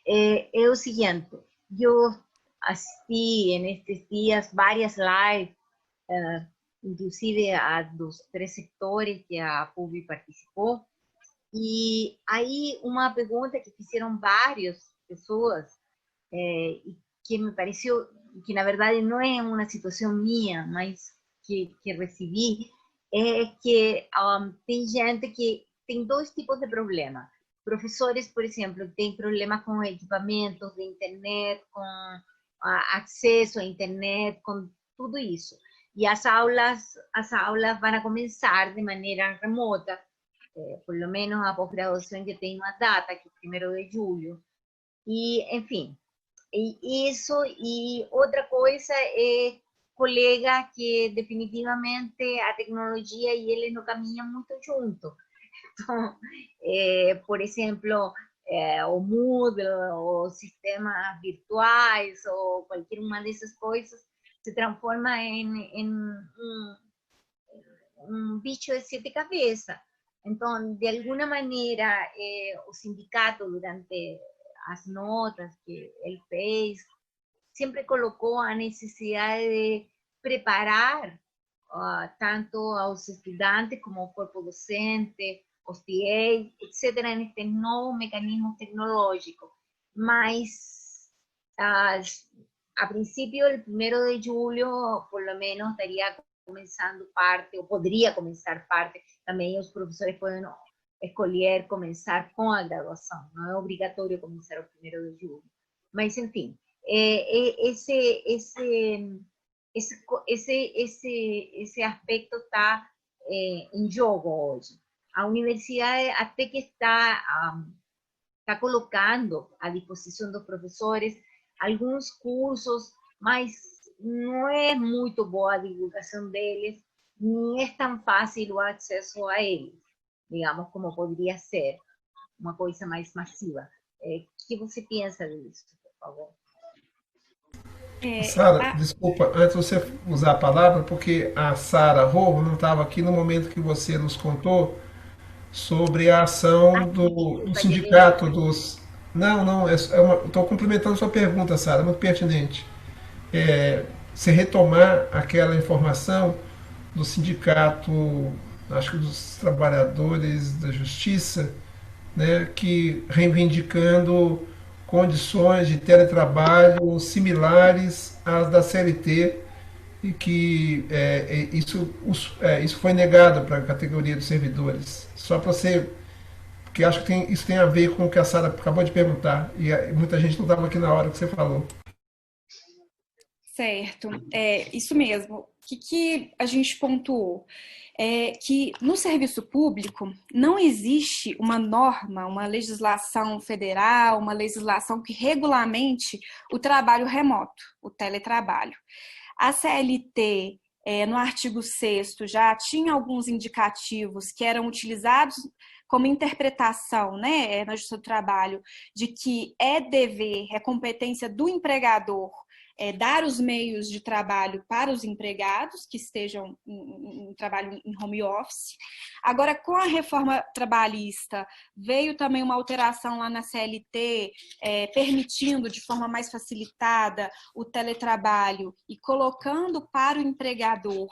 é o seguinte, eu assisti nestes dias várias lives, inclusive a dos três sectores que a PUB participou, e aí uma pergunta que fizeram várias pessoas, que me pareceu que na verdade não é uma situação minha, mas que recebi, é que tem gente que tem dois tipos de problema. Professores, por exemplo, têm problema com equipamentos de internet, com acesso à internet, com tudo isso. E as aulas vão começar de maneira remota, por lo menos a pós-graduação que tem uma data, que é 1º de julho. E, enfim, isso. E outra coisa é colega que definitivamente a tecnologia e eles não caminham muito junto. Então, por exemplo, o Moodle, ou sistemas virtuais, ou qualquer uma dessas coisas, se transforma em um bicho de sete cabeças. Então, de alguma maneira, o sindicato, durante as notas que ele fez, sempre colocou a necessidade de preparar tanto aos estudantes como ao corpo docente, os TAs, etc., nestes novos mecanismos tecnológicos. Mas, a princípio, el 1º de julio, por lo menos, estaría comenzando parte, o podría comenzar parte. También los profesores pueden escolher comenzar con la graduación. No es obligatorio comenzar el 1º de julio. Mas, en fin, esse aspecto está em jogo hoje. A universidade até que está colocando à disposição dos professores alguns cursos, mas não é muito boa a divulgação deles, nem é tão fácil o acesso a eles, digamos, como poderia ser uma coisa mais massiva. O que você pensa disso, por favor? Sara, desculpa, antes de você usar a palavra, porque a Sara Rovo não estava aqui no momento que você nos contou sobre a ação do Desculpa, Jeremias. sindicato dos. Não, não, estou complementando sua pergunta, Sara, muito pertinente. Você retomar aquela informação do sindicato, acho que dos trabalhadores da justiça, né, que reivindicando condições de teletrabalho similares às da CLT e que isso foi negado para a categoria dos servidores. Só para você, porque acho que isso tem a ver com o que a Sara acabou de perguntar e muita gente não estava aqui na hora que você falou. Certo, isso mesmo. O que a gente pontuou? É que no serviço público não existe uma norma, uma legislação federal, uma legislação que regulamente o trabalho remoto, o teletrabalho. A CLT, no artigo 6º, já tinha alguns indicativos que eram utilizados como interpretação, né, na Justiça do Trabalho, de que é dever, é competência do empregador dar os meios de trabalho para os empregados que estejam em trabalho em home office. Agora, com a reforma trabalhista, veio também uma alteração lá na CLT, permitindo de forma mais facilitada o teletrabalho e colocando para o empregador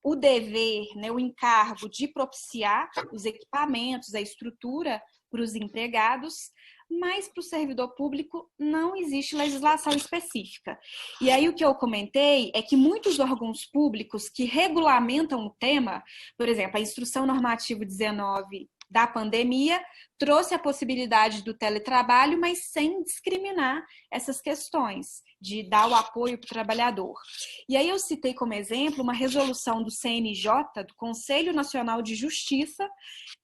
o dever, né, o encargo de propiciar os equipamentos, a estrutura para os empregados, mas para o servidor público não existe legislação específica. E aí o que eu comentei é que muitos órgãos públicos que regulamentam o tema, por exemplo, a Instrução Normativa 19 da pandemia, trouxe a possibilidade do teletrabalho, mas sem discriminar essas questões de dar o apoio para o trabalhador. E aí eu citei como exemplo uma resolução do CNJ, do Conselho Nacional de Justiça,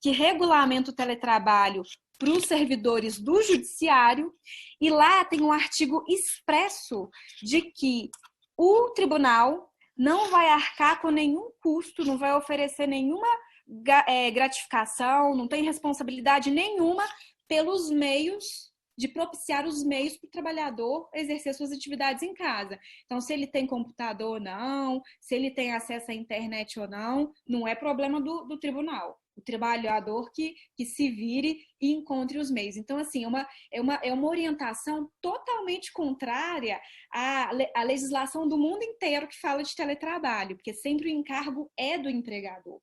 que regulamenta o teletrabalho para os servidores do judiciário, e lá tem um artigo expresso de que o tribunal não vai arcar com nenhum custo, não vai oferecer nenhuma gratificação, não tem responsabilidade nenhuma pelos meios, de propiciar os meios para o trabalhador exercer suas atividades em casa. Então, se ele tem computador ou não, se ele tem acesso à internet ou não, não é problema do tribunal. o trabalhador que se vire e encontre os meios. Então, assim, é uma orientação totalmente contrária à legislação do mundo inteiro que fala de teletrabalho, porque sempre o encargo é do empregador.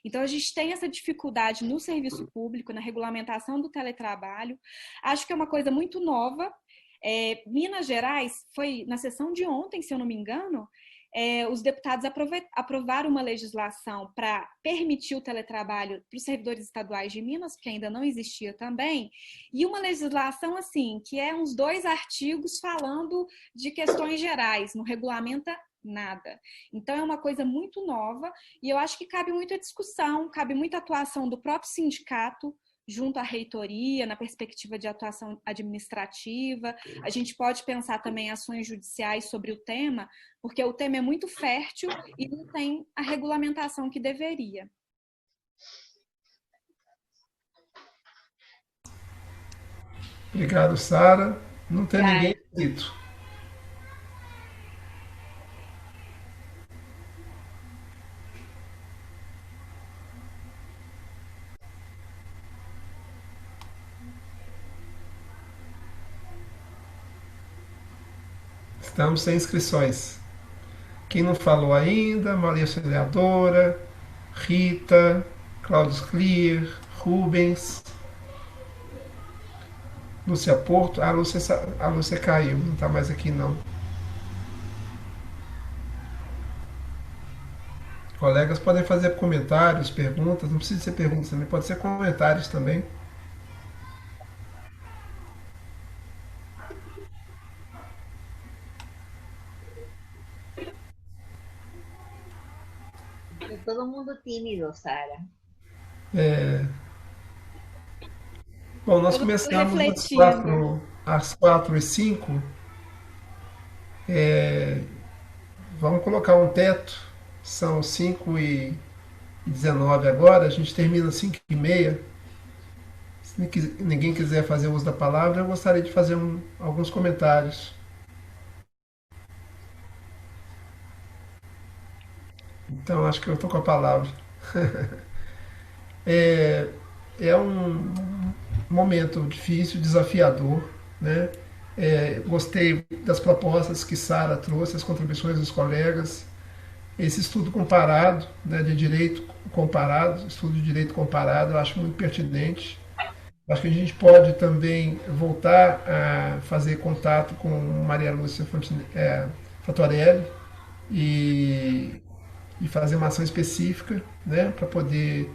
Então, a gente tem essa dificuldade no serviço público, na regulamentação do teletrabalho. Acho que é uma coisa muito nova. Minas Gerais, foi na sessão de ontem, se eu não me engano, os deputados aprovaram uma legislação para permitir o teletrabalho para os servidores estaduais de Minas, que ainda não existia também, e uma legislação assim, que é uns 2 artigos falando de questões gerais, não regulamenta nada. Então é uma coisa muito nova e eu acho que cabe muita discussão, cabe muita atuação do próprio sindicato, junto à reitoria, na perspectiva de atuação administrativa. A gente pode pensar também ações judiciais sobre o tema, porque o tema é muito fértil e não tem a regulamentação que deveria. Obrigado, Sara. Não tem ninguém inscrito. Estamos sem inscrições. Quem não falou ainda, Maria Auxiliadora, Rita, Cláudio Clear, Rubens, Lúcia Porto. A Lúcia caiu, não está mais aqui não. Colegas podem fazer comentários, perguntas, não precisa ser perguntas também, pode ser comentários também. Todo mundo tímido, Sara. Bom, nós Todo mundo começamos refletindo. às 4h05. Vamos colocar um teto. São 5h19 agora, a gente termina às 5h30. Se ninguém quiser fazer uso da palavra, eu gostaria de fazer alguns comentários. Então, acho que eu estou com a palavra. É um momento difícil, desafiador, né? Gostei das propostas que Sara trouxe, as contribuições dos colegas, esse estudo comparado, né, de direito comparado, estudo de direito comparado, eu acho muito pertinente. Acho que a gente pode também voltar a fazer contato com Maria Lúcia Fatorelli e fazer uma ação específica, né, para poder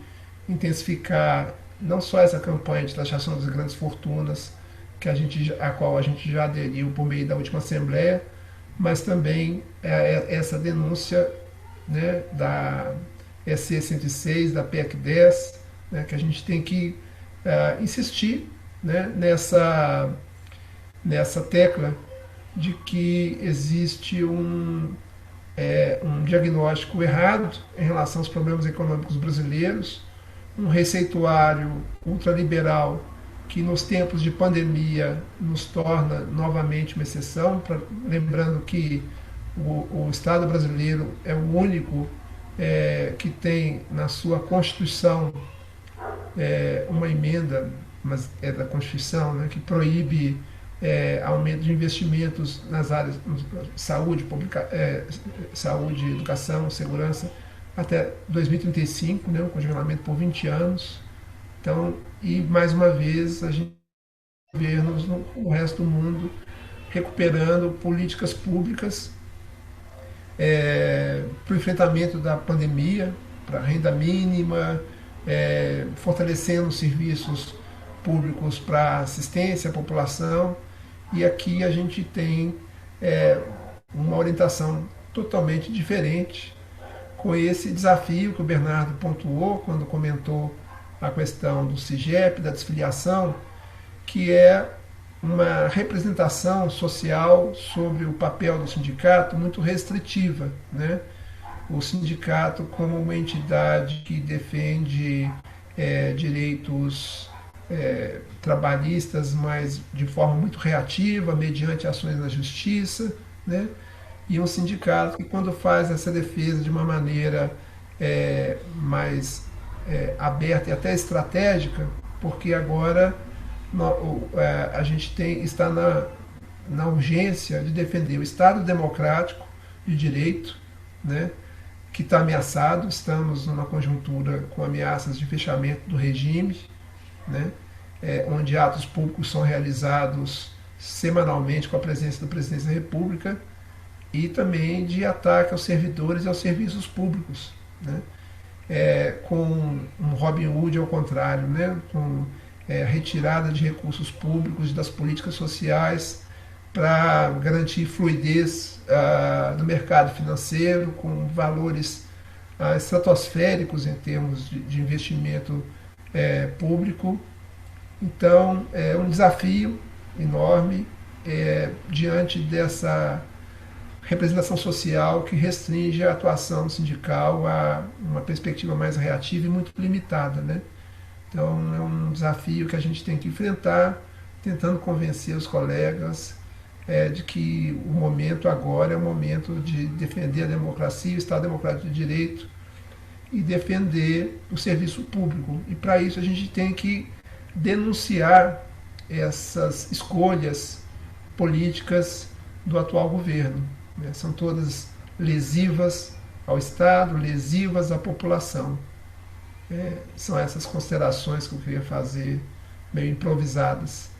intensificar não só essa campanha de taxação das grandes fortunas, a qual a gente já aderiu por meio da última Assembleia, mas também essa denúncia, né, da EC 106, da PEC 10, né, que a gente tem que insistir, né, nessa tecla de que existe um diagnóstico errado em relação aos problemas econômicos brasileiros, um receituário ultraliberal que nos tempos de pandemia nos torna novamente uma exceção, lembrando que o Estado brasileiro é o único que tem na sua Constituição uma emenda, mas é da Constituição, né, que proíbe aumento de investimentos nas áreas saúde, saúde, educação, segurança, até 2035, né, um congelamento por 20 anos. Então, e mais uma vez, a gente vê no resto do mundo recuperando políticas públicas para o enfrentamento da pandemia, para a renda mínima, fortalecendo os serviços públicos para assistência à população. E aqui a gente tem uma orientação totalmente diferente, com esse desafio que o Bernardo pontuou quando comentou a questão do CIGEP, da desfiliação, que é uma representação social sobre o papel do sindicato muito restritiva, né? O sindicato como uma entidade que defende direitos trabalhistas, mas de forma muito reativa, mediante ações na justiça, né? E um sindicato que, quando faz essa defesa de uma maneira mais aberta e até estratégica, porque agora a gente está na urgência de defender o Estado democrático de direito, né, que está ameaçado. Estamos numa conjuntura com ameaças de fechamento do regime, né, onde atos públicos são realizados semanalmente com a presença do presidente da República, e também de ataque aos servidores e aos serviços públicos, né, com um Robin Hood ao contrário, né, com retirada de recursos públicos e das políticas sociais para garantir fluidez do mercado financeiro, com valores estratosféricos em termos de investimento público. Então, é um desafio enorme diante dessa representação social que restringe a atuação sindical a uma perspectiva mais reativa e muito limitada, né? Então, é um desafio que a gente tem que enfrentar, tentando convencer os colegas de que o momento agora é o momento de defender a democracia, o Estado Democrático de Direito, e defender o serviço público. E para isso a gente tem que denunciar essas escolhas políticas do atual governo, né? São todas lesivas ao Estado, lesivas à população. São essas considerações que eu queria fazer, meio improvisadas.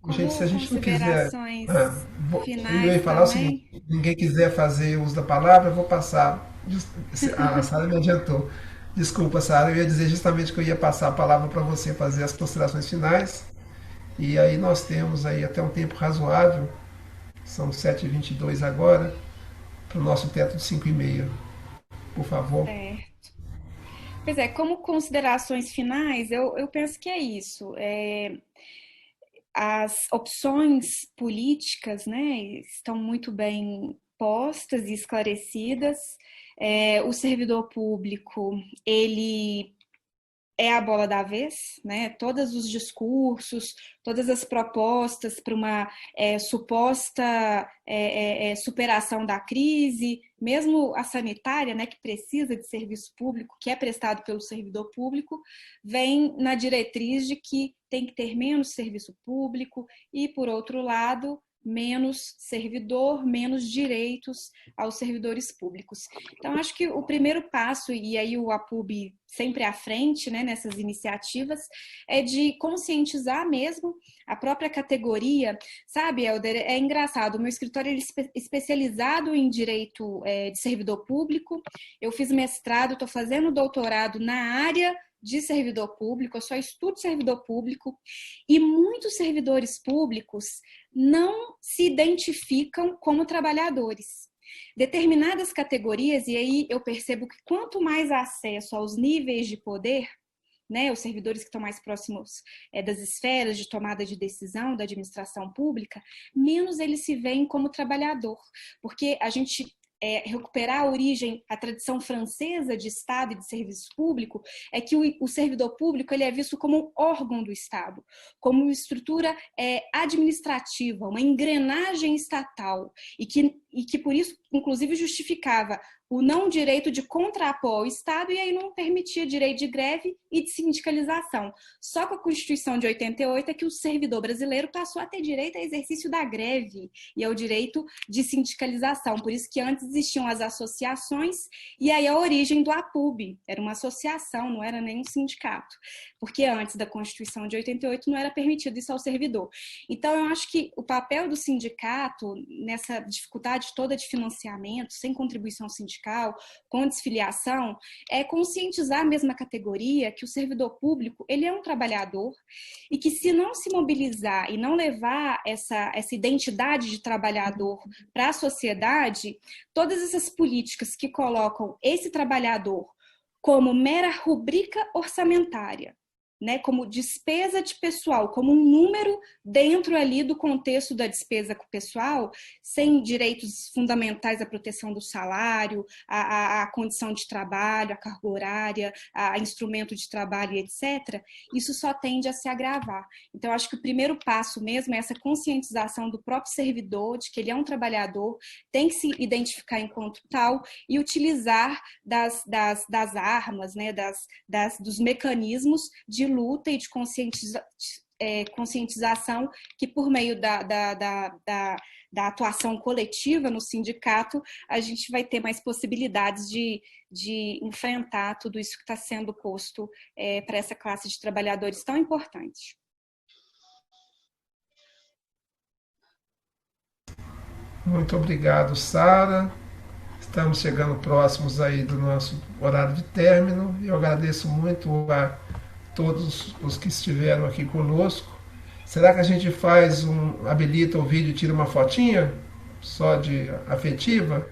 Bom, Gente, se a gente não quiser. considerações Eu ia finais falar o também. seguinte: ninguém quiser fazer uso da palavra, eu vou passar. A Sara me adiantou. Desculpa, Sara, eu ia dizer justamente que eu ia passar a palavra para você fazer as considerações finais. E aí nós temos aí até um tempo razoável, são 7h22 agora, para o nosso teto de 5h30. Por favor. Pois é, como considerações finais, eu penso que é isso. As opções políticas, né, estão muito bem postas e esclarecidas. O servidor público, ele é a bola da vez, né? Todos os discursos, todas as propostas para uma suposta superação da crise, mesmo a sanitária, né, que precisa de serviço público, que é prestado pelo servidor público, vem na diretriz de que tem que ter menos serviço público e, por outro lado, menos servidor, menos direitos aos servidores públicos. Então, acho que o primeiro passo, e aí o APUB sempre à frente, né, nessas iniciativas, é de conscientizar mesmo a própria categoria. Sabe, Helder, é engraçado, o meu escritório é especializado em direito de servidor público, eu fiz mestrado, estou fazendo doutorado na área de servidor público, eu só estudo servidor público, e muitos servidores públicos não se identificam como trabalhadores. Determinadas categorias, e aí eu percebo que quanto mais acesso aos níveis de poder, né, os servidores que estão mais próximos das esferas de tomada de decisão da administração pública, menos eles se veem como trabalhador, porque a gente recuperar a origem, a tradição francesa de Estado e de serviço público, é que o servidor público ele é visto como um órgão do Estado, como uma estrutura administrativa, uma engrenagem estatal, e que por isso, inclusive, justificava o não direito de contrapor ao Estado e aí não permitia direito de greve e de sindicalização. Só com a Constituição de 88 é que o servidor brasileiro passou a ter direito ao exercício da greve e ao direito de sindicalização. Por isso que antes existiam as associações e aí a origem do APUB. Era uma associação, não era nem um sindicato. Porque antes da Constituição de 88 não era permitido isso ao servidor. Então, eu acho que o papel do sindicato nessa dificuldade toda de financiamento, sem contribuição sindical, com desfiliação, é conscientizar a mesma categoria que o servidor público ele é um trabalhador e que se não se mobilizar e não levar essa identidade de trabalhador para a sociedade, todas essas políticas que colocam esse trabalhador como mera rubrica orçamentária, né, como despesa de pessoal, como um número dentro ali do contexto da despesa pessoal, sem direitos fundamentais à proteção do salário, à condição de trabalho, à carga horária, a instrumento de trabalho, etc., isso só tende a se agravar. Então, acho que o primeiro passo mesmo é essa conscientização do próprio servidor, de que ele é um trabalhador, tem que se identificar enquanto tal e utilizar das armas, né, dos mecanismos de luta e de conscientização que, por meio da atuação coletiva no sindicato, a gente vai ter mais possibilidades de enfrentar tudo isso que está sendo posto para essa classe de trabalhadores tão importante. Muito obrigado, Sara. Estamos chegando próximos aí do nosso horário de término. Eu agradeço muito a todos os que estiveram aqui conosco. Será que a gente habilita o vídeo e tira uma fotinha só de afetiva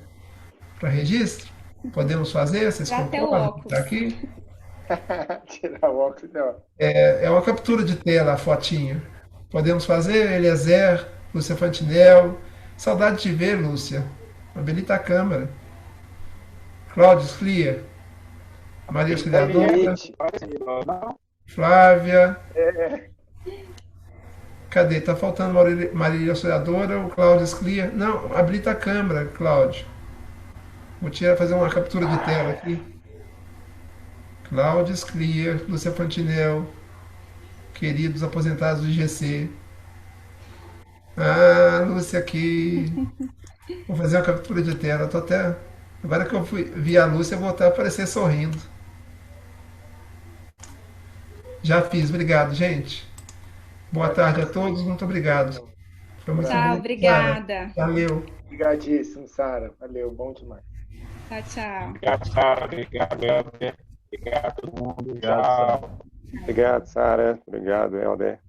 para registro? Podemos fazer? Vocês concordam? Está aqui? Tirar o óculos, não. É uma captura de tela, a fotinha. Podemos fazer? Eliezer, Lúcia Fantinel. Saudade de ver, Lúcia. Habilita a câmera. Cláudio Sclier. Maria Auxiliadora. Flávia. Cadê? Tá faltando Maria Auxiliadora, o Cláudio Sclier. Não, habilita a câmera, Cláudio. Vou fazer uma captura de tela aqui. Cláudio Sclier, Lúcia Fantinel, queridos aposentados do IGC. Ah, Lúcia aqui. Vou fazer uma captura de tela. Agora que eu vi a Lúcia, eu vou até aparecer sorrindo. Já fiz, obrigado, gente. Boa tarde a todos, muito obrigado. Foi muito bom. Obrigada. Valeu. Obrigadíssimo, Sara. Valeu, bom demais. Tchau. Obrigado, Sara. Obrigado, Helder. Obrigado a todo mundo. Obrigado, Sara. Obrigado, Helder.